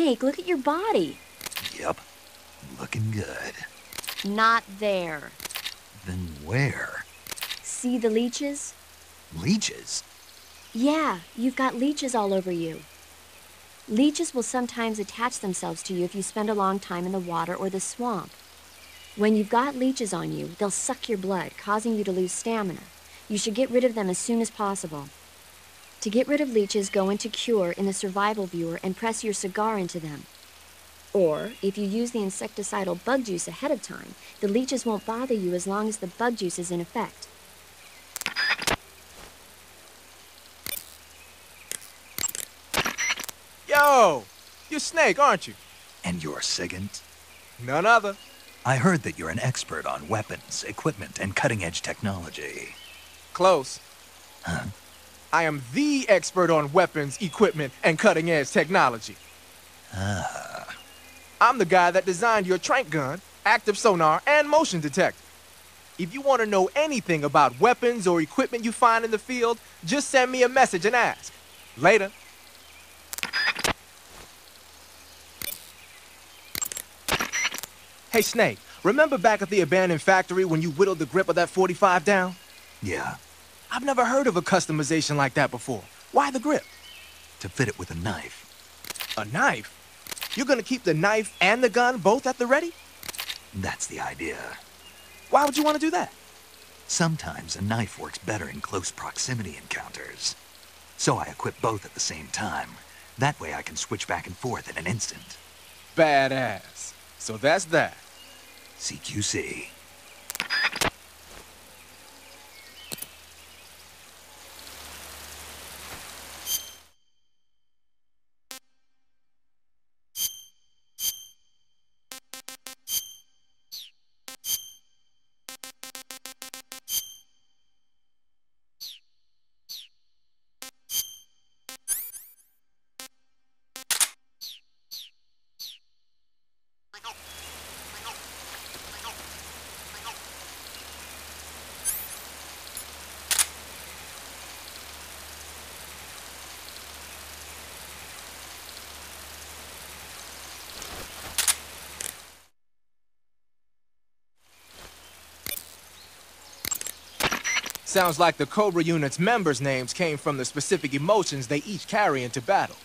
Snake, look at your body. Yep, looking good. Not there. Then where? See the leeches? Leeches? Yeah, you've got leeches all over you. Leeches will sometimes attach themselves to you if you spend a long time in the water or the swamp. When you've got leeches on you, they'll suck your blood, causing you to lose stamina. You should get rid of them as soon as possible. To get rid of leeches, go into Cure in the survival viewer and press your cigar into them. Or, if you use the insecticidal bug juice ahead of time, the leeches won't bother you as long as the bug juice is in effect. Yo! You're Snake, aren't you? And you're Sigint? None other. I heard that you're an expert on weapons, equipment, and cutting-edge technology. Close. Huh? I am the expert on weapons, equipment, and cutting-edge technology. Ah. I'm the guy that designed your trank gun, active sonar, and motion detector. If you want to know anything about weapons or equipment you find in the field, just send me a message and ask. Later. Hey, Snake, remember back at the abandoned factory when you whittled the grip of that 45 down? Yeah, I've never heard of a customization like that before. Why the grip? to fit it with a knife. A knife? You're gonna keep the knife and the gun both at the ready? That's the idea. Why would you want to do that? Sometimes a knife works better in close proximity encounters. So I equip both at the same time. That way I can switch back and forth in an instant. Badass. So that's that. CQC. Sounds like the Cobra unit's members' names came from the specific emotions they each carry into battle.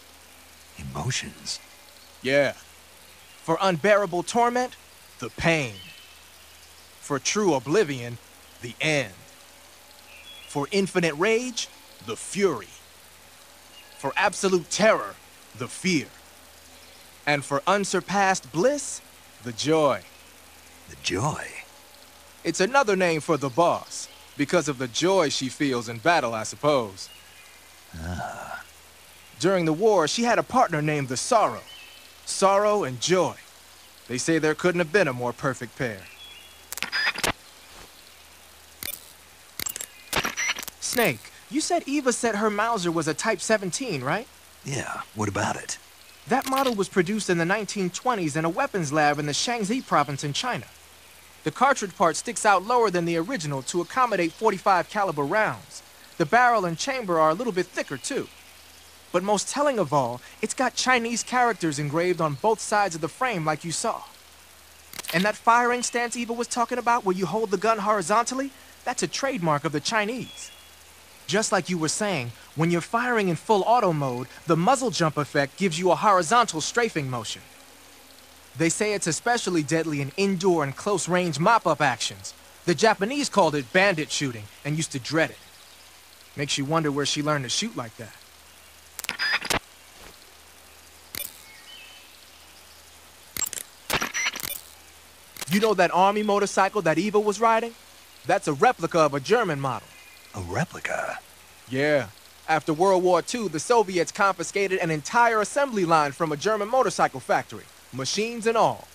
Emotions? Yeah. For unbearable torment, the pain. For true oblivion, the end. For infinite rage, the fury. For absolute terror, the fear. And for unsurpassed bliss, the joy. The joy? It's another name for the boss, because of the joy she feels in battle, I suppose. Ah. During the war, she had a partner named the Sorrow. Sorrow and joy. They say there couldn't have been a more perfect pair. Snake, you said Eva said her Mauser was a Type 17, right? Yeah, what about it? That model was produced in the 1920s in a weapons lab in the Shaanxi province in China. The cartridge part sticks out lower than the original to accommodate 45 caliber rounds. The barrel and chamber are a little bit thicker too. But most telling of all, it's got Chinese characters engraved on both sides of the frame like you saw. And that firing stance Eva was talking about where you hold the gun horizontally, that's a trademark of the Chinese. Just like you were saying, when you're firing in full auto mode, the muzzle jump effect gives you a horizontal strafing motion. They say it's especially deadly in indoor and close-range mop-up actions. The Japanese called it bandit shooting and used to dread it. Makes you wonder where she learned to shoot like that. You know that army motorcycle that Eva was riding? That's a replica of a German model. A replica? Yeah. After World War II, the Soviets confiscated an entire assembly line from a German motorcycle factory. Machines and all.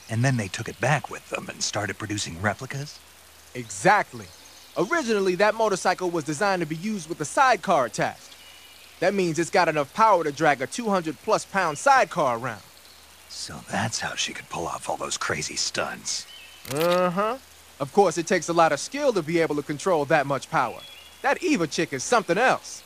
And then they took it back with them and started producing replicas? Exactly. Originally, that motorcycle was designed to be used with a sidecar attached. That means it's got enough power to drag a 200-plus pound sidecar around. So that's how she could pull off all those crazy stunts. Uh-huh. Of course, it takes a lot of skill to be able to control that much power. That Eva chick is something else.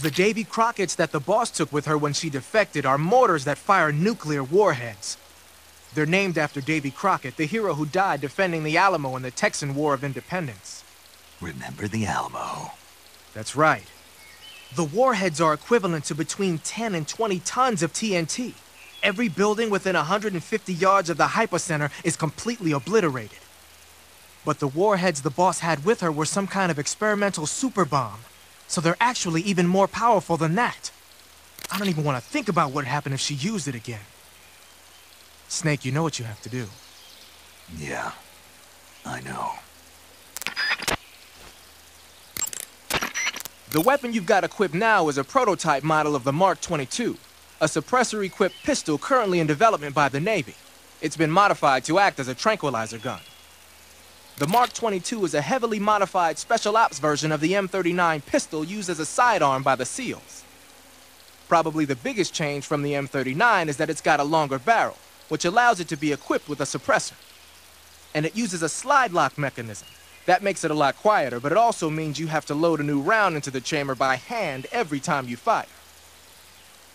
The Davy Crockett's that the boss took with her when she defected are mortars that fire nuclear warheads. They're named after Davy Crockett, the hero who died defending the Alamo in the Texan War of Independence. Remember the Alamo. That's right. The warheads are equivalent to between 10 and 20 tons of TNT. Every building within 150 yards of the hypocenter is completely obliterated. But the warheads the boss had with her were some kind of experimental super bomb. So they're actually even more powerful than that. I don't even want to think about what would happen if she used it again. Snake, you know what you have to do. Yeah, I know. The weapon you've got equipped now is a prototype model of the Mark 22, a suppressor-equipped pistol currently in development by the Navy. It's been modified to act as a tranquilizer gun. The Mark 22 is a heavily modified special ops version of the M39 pistol used as a sidearm by the SEALs. Probably the biggest change from the M39 is that it's got a longer barrel, which allows it to be equipped with a suppressor. And it uses a slide lock mechanism. That makes it a lot quieter, but it also means you have to load a new round into the chamber by hand every time you fire.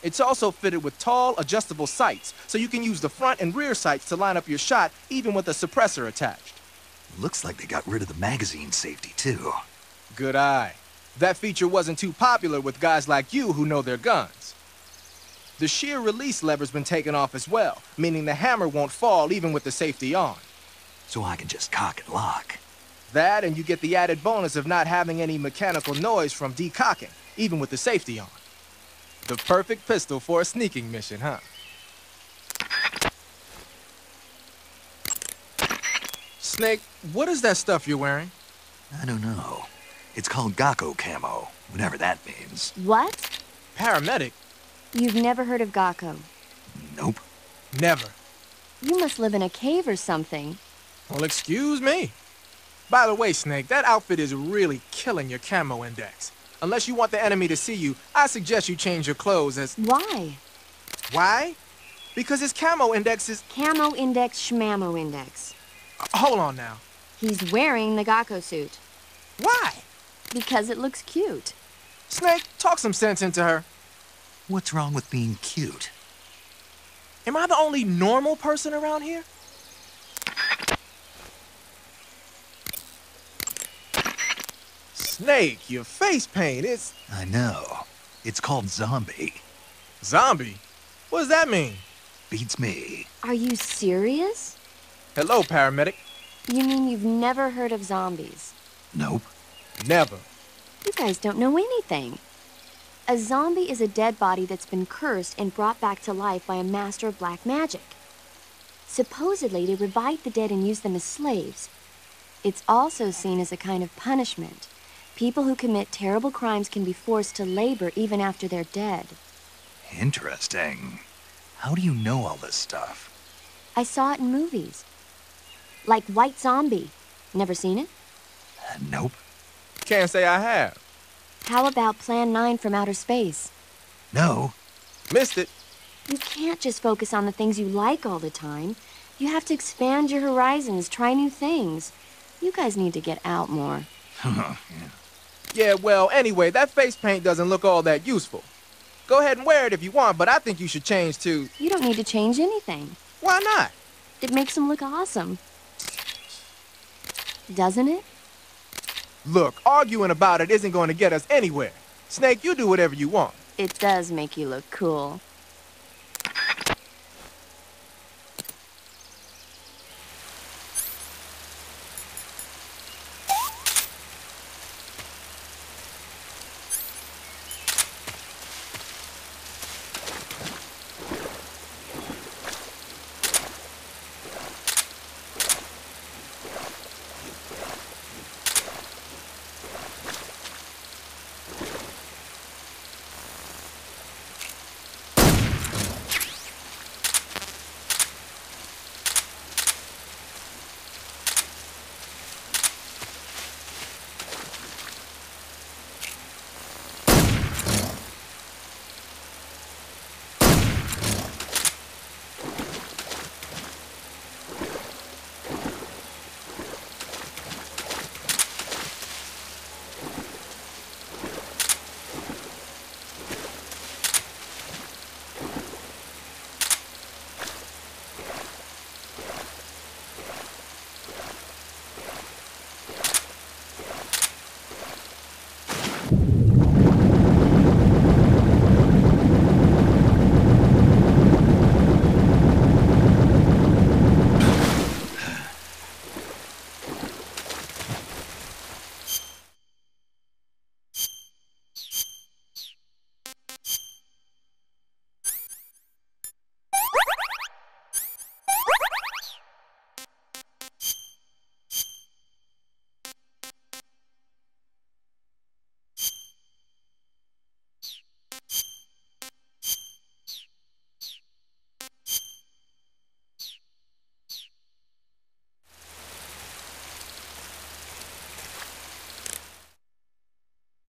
It's also fitted with tall, adjustable sights, so you can use the front and rear sights to line up your shot, even with a suppressor attached. Looks like they got rid of the magazine safety, too. Good eye. That feature wasn't too popular with guys like you who know their guns. The shear release lever's been taken off as well, meaning the hammer won't fall even with the safety on. So I can just cock and lock. That, and you get the added bonus of not having any mechanical noise from decocking, even with the safety on. The perfect pistol for a sneaking mission, huh? Snake, what is that stuff you're wearing? I don't know. It's called Gakko camo, whatever that means. What? Paramedic? You've never heard of Gakko? Nope. Never. You must live in a cave or something. Well, excuse me. By the way, Snake, that outfit is really killing your camo index. Unless you want the enemy to see you, I suggest you change your clothes as... Why? Why? Because his camo index is... Camo index, schmamo index. Hold on now. He's wearing the Gakko suit. Why? Because it looks cute. Snake, talk some sense into her. What's wrong with being cute? Am I the only normal person around here? Snake, your face paint is... I know. It's called Zombie. Zombie? What does that mean? Beats me. Are you serious? Hello, paramedic. You mean you've never heard of zombies? Nope. Never. You guys don't know anything. A zombie is a dead body that's been cursed and brought back to life by a master of black magic. Supposedly, they revive the dead and use them as slaves. It's also seen as a kind of punishment. People who commit terrible crimes can be forced to labor even after they're dead. Interesting. How do you know all this stuff? I saw it in movies. Like White Zombie. Never seen it? Nope. Can't say I have. How about Plan 9 from Outer Space? No. Missed it. You can't just focus on the things you like all the time. You have to expand your horizons, try new things. You guys need to get out more. Yeah. Yeah, well, anyway, that face paint doesn't look all that useful. Go ahead and wear it if you want, but I think you should change to... You don't need to change anything. Why not? It makes them look awesome. Doesn't it? Look, arguing about it isn't going to get us anywhere. Snake, you do whatever you want. It does make you look cool.